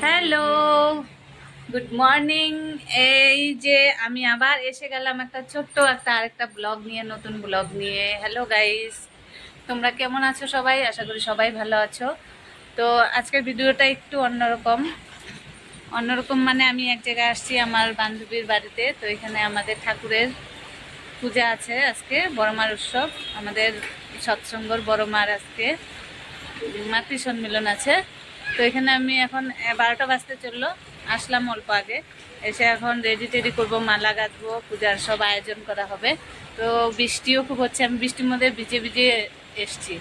Hello, good morning. এই যে আমি আবার এসে গেলাম একটা ছোট্ট আরেকটা ব্লগ নিয়ে, নতুন ব্লগ নিয়ে। হ্যালো গাইস, তোমরা কেমন আছো সবাই? আশা করি সবাই ভালো আছো। তো আজকের ভিডিওটা একটু অন্যরকম। মানে আমি এক জায়গায় আসছি আমার বান্ধবীর বাড়িতে। তো এখানে আমাদের ঠাকুরের পূজা আছে আজকে, বড়মার উৎসব। আমাদের সৎসঙ্গর বড়মার আজকে মাতৃ সম্মিলন আছে। তো এখানে আমি এখন 12টা বাজতে চললো, আসলাম অল্প আগে। এসে এখন রেডি টেডি করবো, মালা গাঁথবো, পূজার সব আয়োজন করা হবে। তো বৃষ্টিও খুব হচ্ছে, আমি বৃষ্টির মধ্যে ভিজে ভিজে এসছি।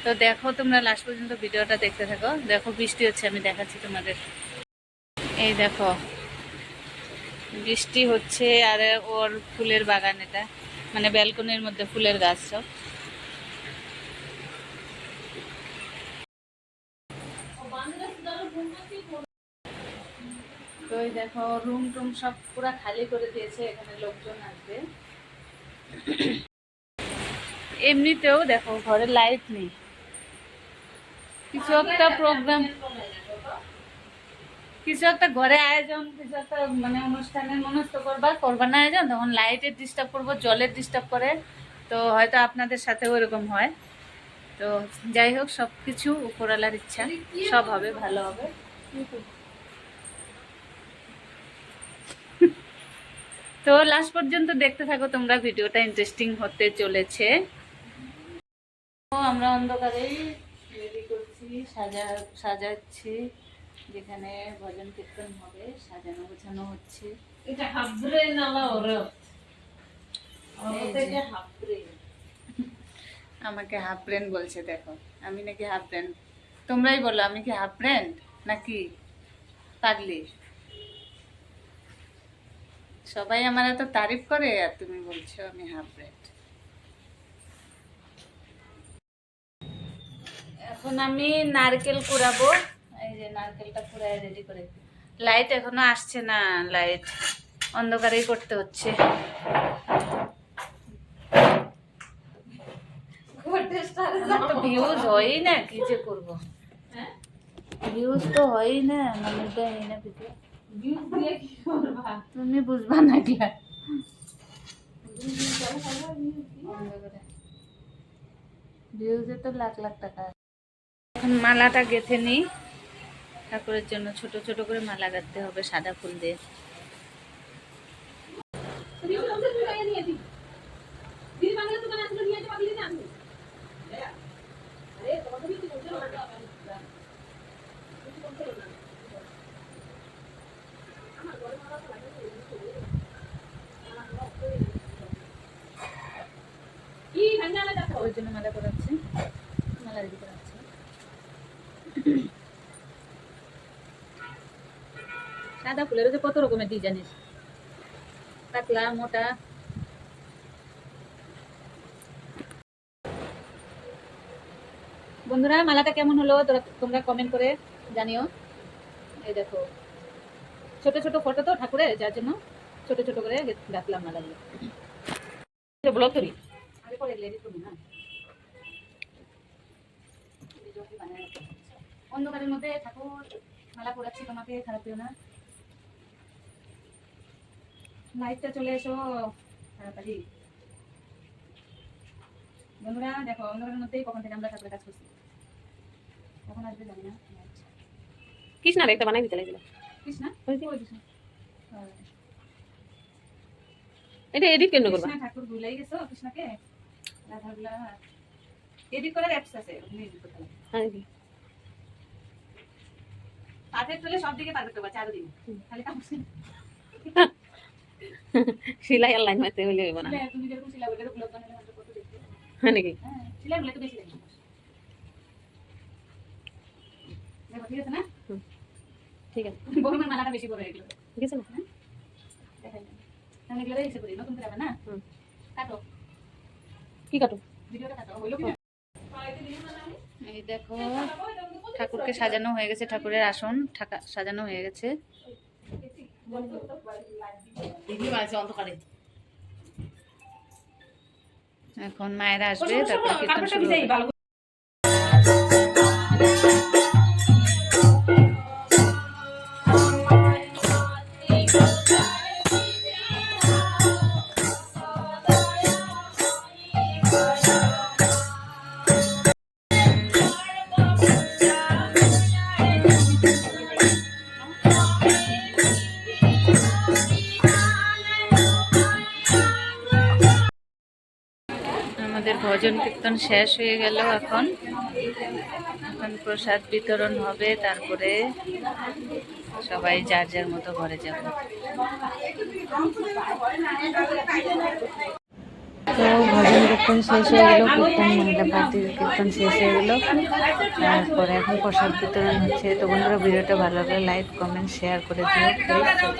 তো দেখো তোমরা লাস্ট পর্যন্ত ভিডিওটা দেখতে থাকো। দেখো বৃষ্টি হচ্ছে, আমি দেখাচ্ছি তোমাদের। এই দেখো বৃষ্টি হচ্ছে, আর ওর ফুলের বাগান, এটা মানে ব্যালকনির মধ্যে ফুলের গাছ সব। তো এই দেখো রুম টুম সব পুরো খালি করে দিয়েছে, এখানে লোকজন আসবে। এমনিতেও দেখো ঘরে লাইট নেই, কিছু একটা প্রোগ্রাম, কিছু একটা ঘরে আয়োজন, কিছু একটা মানে অনুষ্ঠানের মনস্থ করবার না আয়োজন, তখন লাইটের ডিস্টার্ব করবো, জলের ডিস্টার্ব করে। তো হয়তো আপনাদের সাথেও এরকম হয়। তো যাই হোক, সব কিছু উপরওয়ালার ইচ্ছা, সব হবে, ভালো হবে। তো লাস্ট পর্যন্ত দেখতে থাকো তোমরা, ভিডিওটা ইন্টারেস্টিং হতে চলেছে। আমরা অন্ধকারেই রেডি করছি, সাজাচ্ছি, যেখানে ভজন কীর্তন হবে, সাজানো গোছানো হচ্ছে। এটা হাবরে নালা ওরে, আমাকে হাফ ব্রেন বলছে। দেখো আমি নাকি হাফ ব্রেন? তোমরাই বলো আমি কি হাফ ব্রেন নাকি পাগলি? সবাই আমার এত তারিফ করে, আর তুমি বলছো আমি হাফ ব্রেন। এখন আমি নারকেল কুড়াবো। এই যে নারকেলটা কুড়ায় রেডি করে। লাইট এখনো আসছে না, লাইট অন্ধকারেই করতে হচ্ছে। ভিউজ হয়ই না, কি যে করবো, ভিউজ তো হয়ই না, মানুষ দেয় না ভিডিও। তুমি বুঝবা না গিয়া, ভিউজে তো লাখ লাখ টাকা। এখন মালাটা গেঁথে নিই, ঠাকুরের জন্য ছোট ছোট করে মালা গাঁথতে হবে সাদা ফুল দিয়ে। ওই জন্য মালা করাচ্ছে, মালা রেডি করাচ্ছে। সাদা ফুলের যে কত রকমের ডিজাইন, পাতলা মোটা। বন্ধুরা মালাটা কেমন হলো তোমরা কমেন্ট করে জানিও। এই দেখো ছোট ছোট ফটো তো ঠাকুরের, যার জন্য ছোট ছোট করে গাঁথলাম মালাগুলো। ব্লগ করি আগে পরে এডিট করবি না, অন্ধকারের মধ্যে ঠাকুর মালা পড়াচ্ছি, তোমাকে খারাপ পেও না। লাইটটা চলে এসো তাড়াতাড়ি। বন্ধুরা দেখো অন্ধকারের মধ্যেই কখন থেকে আমরা ঠাকুরের কাজ করছি, কখন আসবে জানি না। কৃষ্ণার একটা বানাই দিতে লাগছিল। কৃষ্ণা এটা এডিট কেন করবা? ঠাকুর ভুলাই গেছো কৃষ্ণাকে? রাধাগুলা এডিট করার অ্যাপস আছে, ওখানে এডিট করতে হবে। হ্যাঁ পারফেক্ট হলে সব দিকে পারফেক্ট হবে, চারদিন খালি কাজ। সিলাই অনলাইন মারতে হইলে হইব না। তুমি যেরকম সিলাই ওটার ব্লগ বানালে আমরা কত দেখতে। হ্যাঁ নাকি? হ্যাঁ সিলাই বলে তো বেশি দেখি। দেখো ঠিক আছে না? ঠিক আছে, বড়মার মালাটা বেশি বড় হয়ে গেল, ঠিক আছে না? দেখাই না আমি এগুলো এসে করি, নতুন করে হবে না। কাটো, কি কাটো? ভিডিওটা কাটো হইলো কি না। এই দেখো ঠাকুরকে সাজানো হয়ে গেছে, ঠাকুরের আসন সাজানো হয়ে গেছে। এখন মায়েরা আসবে, তারপর কীর্তন শুরু হবে। আমাদের ভজন কীর্তন শেষ হয়ে গেল। এখন প্রসাদ বিতরণ হবে, তারপরে সবাই যার যার মতো ঘরে যাবে। তো ভজন কীর্তন শেষ হয়ে গেল, কীর্তন মহিলা পার্টির কীর্তন শেষ হয়ে গেল, তারপরে এখন প্রসাদ বিতরণ হচ্ছে। তো বন্ধুরা, ভিডিওটা ভালো লাগলে লাইক কমেন্ট শেয়ার করে দিও প্লিজ।